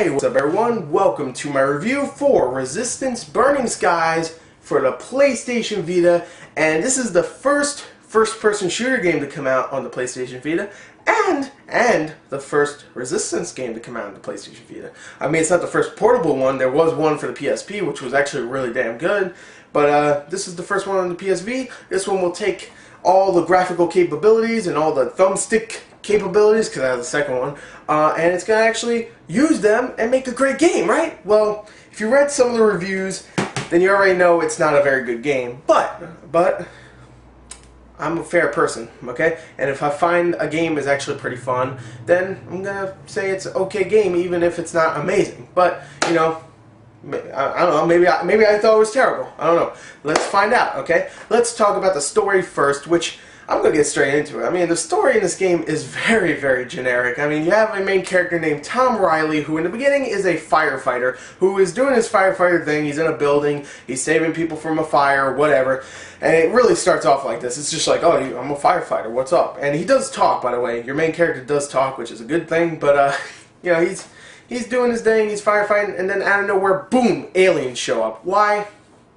Hey, what's up everyone? Welcome to my review for Resistance Burning Skies for the PlayStation Vita, and this is the first-person shooter game to come out on the PlayStation Vita, and the first Resistance game to come out on the PlayStation Vita. I mean, it's not the first portable one. There was one for the PSP, which was actually really damn good, but this is the first one on the PSV. This one will take all the graphical capabilities and all the thumbstick capabilities, because I have the second one, and it's going to actually use them and make a great game, right? Well, if you read some of the reviews, then you already know it's not a very good game, but I'm a fair person, okay? And if I find a game is actually pretty fun, then I'm going to say it's an okay game, even if it's not amazing. But, you know, I don't know, maybe I thought it was terrible. I don't know. Let's find out, okay? Let's talk about the story first, which I'm going to get straight into it. I mean, the story in this game is very, very generic. I mean, you have a main character named Tom Riley, who in the beginning is a firefighter, who is doing his firefighter thing. He's in a building, he's saving people from a fire, whatever. And it really starts off like this. It's just like, oh, I'm a firefighter, what's up? And he does talk, by the way. Your main character does talk, which is a good thing, but, you know, he's doing his thing, he's firefighting, and then out of nowhere, boom, aliens show up. Why?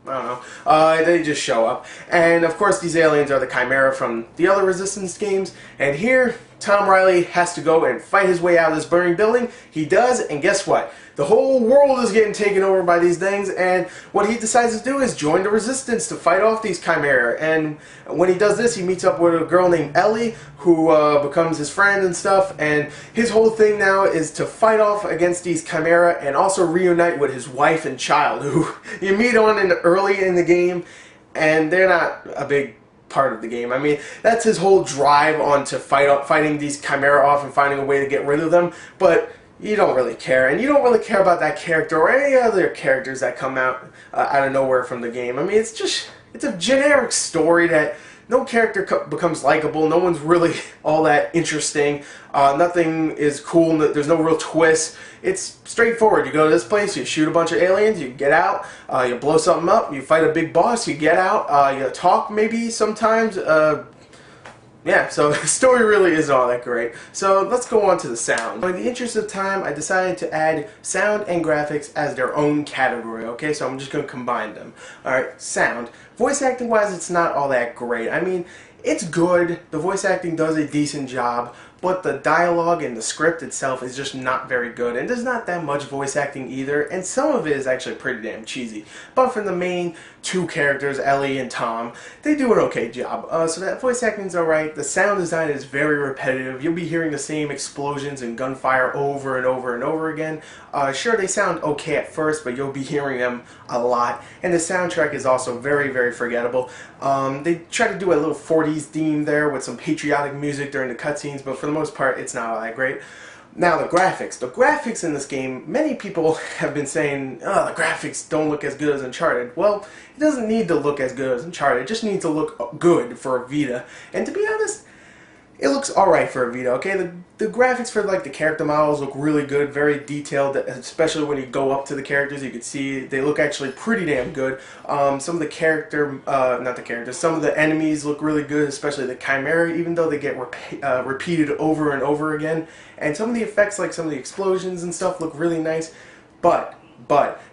I don't know. They just show up. And of course these aliens are the Chimera from the other Resistance games. And here, Tom Riley has to go and fight his way out of this burning building. He does, and guess what? The whole world is getting taken over by these things, and what he decides to do is join the Resistance to fight off these Chimera. And when he does this, he meets up with a girl named Ellie, who becomes his friend and stuff, and his whole thing now is to fight off against these Chimera and also reunite with his wife and child, who you meet on early in the game, and they're not a big part of the game. I mean, that's his whole drive on to fighting these Chimera off and finding a way to get rid of them, but you don't really care, and you don't really care about that character or any other characters that come out of nowhere from the game. I mean, it's a generic story that no character becomes likable, no one's really all that interesting, nothing is cool, there's no real twist. It's straightforward. You go to this place, you shoot a bunch of aliens, you get out, you blow something up, you fight a big boss, you get out, you talk maybe sometimes, yeah, so the story really isn't all that great. So let's go on to the sound. In the interest of time, I decided to add sound and graphics as their own category, okay? So I'm just going to combine them. Alright, sound. Voice acting wise, it's not all that great. I mean, it's good. The voice acting does a decent job, but the dialogue and the script itself is just not very good. And there's not that much voice acting either, and some of it is actually pretty damn cheesy. But for the main two characters, Ellie and Tom, they do an okay job. So that voice acting is alright. The sound design is very repetitive. You'll be hearing the same explosions and gunfire over and over and over again. Sure, they sound okay at first, but you'll be hearing them a lot. And the soundtrack is also very, very forgettable. They try to do a little 40s theme there with some patriotic music during the cutscenes, but for the most part, it's not all that great. Now, the graphics. The graphics in this game, many people have been saying, oh, the graphics don't look as good as Uncharted. Well, it doesn't need to look as good as Uncharted. It just needs to look good for a Vita. And to be honest, it looks alright for a Vita, okay? The graphics for like the character models look really good, very detailed, especially when you go up to the characters, you can see they look actually pretty damn good. Some of the some of the enemies look really good, especially the Chimera, even though they get repeated over and over again. And some of the effects, like some of the explosions and stuff, look really nice, but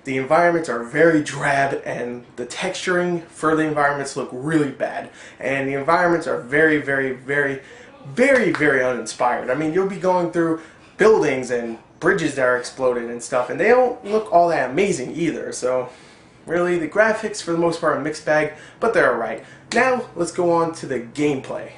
the environments are very drab, and the texturing for the environments look really bad. And the environments are very, very, very, very, very uninspired. I mean, you'll be going through buildings and bridges that are exploded and stuff, and they don't look all that amazing either. So really, the graphics for the most part are a mixed bag, but they're alright. Now let's go on to the gameplay.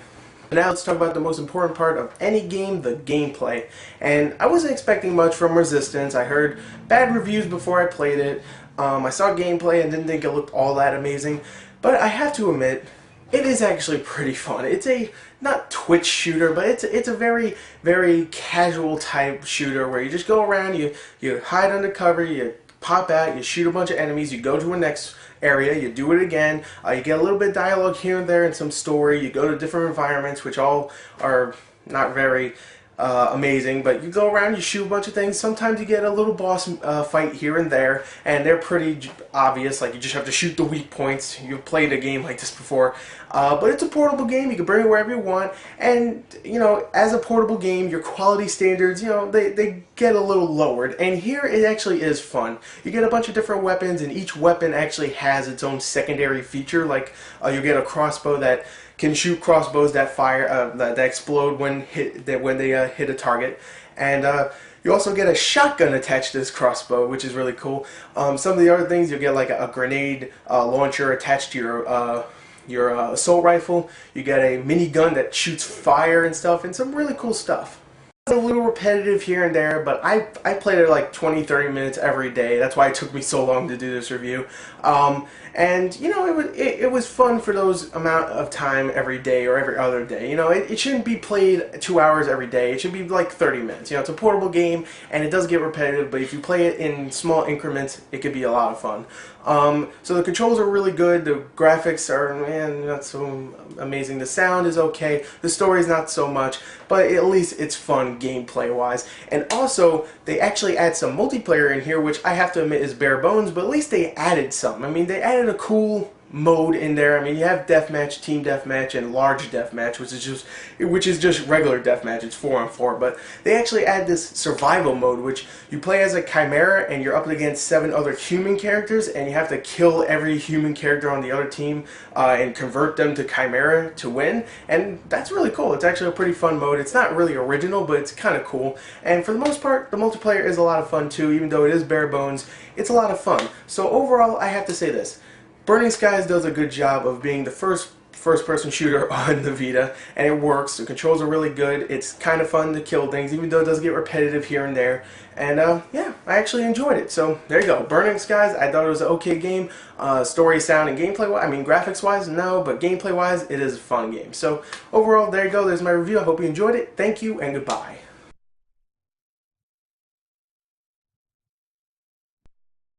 Now let's talk about the most important part of any game, the gameplay. And I wasn't expecting much from Resistance. I heard bad reviews before I played it. I saw gameplay and didn't think it looked all that amazing. But I have to admit, it is actually pretty fun. It's a, not Twitch shooter, but it's a very, very casual type shooter where you just go around, you hide under cover, you pop out, you shoot a bunch of enemies, you go to a next area, you do it again, you get a little bit of dialogue here and there and some story, you go to different environments which all are not very amazing, but you go around, you shoot a bunch of things. Sometimes you get a little boss fight here and there, and they're pretty obvious. Like, you just have to shoot the weak points. You've played a game like this before, but it's a portable game. You can bring it wherever you want, and as a portable game, your quality standards, they get a little lowered. And here it actually is fun. You get a bunch of different weapons, and each weapon actually has its own secondary feature. Like, you get a crossbow that can shoot crossbows that fire that explode when they hit a target, and you also get a shotgun attached to this crossbow, which is really cool. Some of the other things, you'll get like a grenade launcher attached to your assault rifle. You get a minigun that shoots fire and stuff, and some really cool stuff. It's a little repetitive here and there, but I played it like 20-30 minutes every day. That's why it took me so long to do this review. And it was fun for those amount of time every day or every other day. It shouldn't be played 2 hours every day. It should be like 30 minutes. It's a portable game, and it does get repetitive, but if you play it in small increments, it could be a lot of fun. So the controls are really good. The graphics are, not so amazing. The sound is okay. The story's not so much, but at least it's fun gameplay wise. And also, they actually add some multiplayer in here, which I have to admit is bare bones, but at least they added something. I mean, they added a cool mode in there. I mean, you have deathmatch, team deathmatch, and large deathmatch, which is just regular deathmatch. It's 4-on-4, but they actually add this survival mode, which you play as a chimera, and you're up against 7 other human characters, and you have to kill every human character on the other team and convert them to chimera to win. And that's really cool. It's actually a pretty fun mode. It's not really original, but it's kind of cool. And for the most part, the multiplayer is a lot of fun too. Even though it is bare bones, it's a lot of fun. So overall, I have to say this: Burning Skies does a good job of being the first-person shooter on the Vita, and it works. The controls are really good. It's kind of fun to kill things, even though it does get repetitive here and there. And yeah, I actually enjoyed it. So there you go, Burning Skies. I thought it was an okay game. Story, sound, and gameplay-wise, I mean, graphics-wise, no, but gameplay-wise, it is a fun game. So overall, there you go. There's my review. I hope you enjoyed it. Thank you, and goodbye.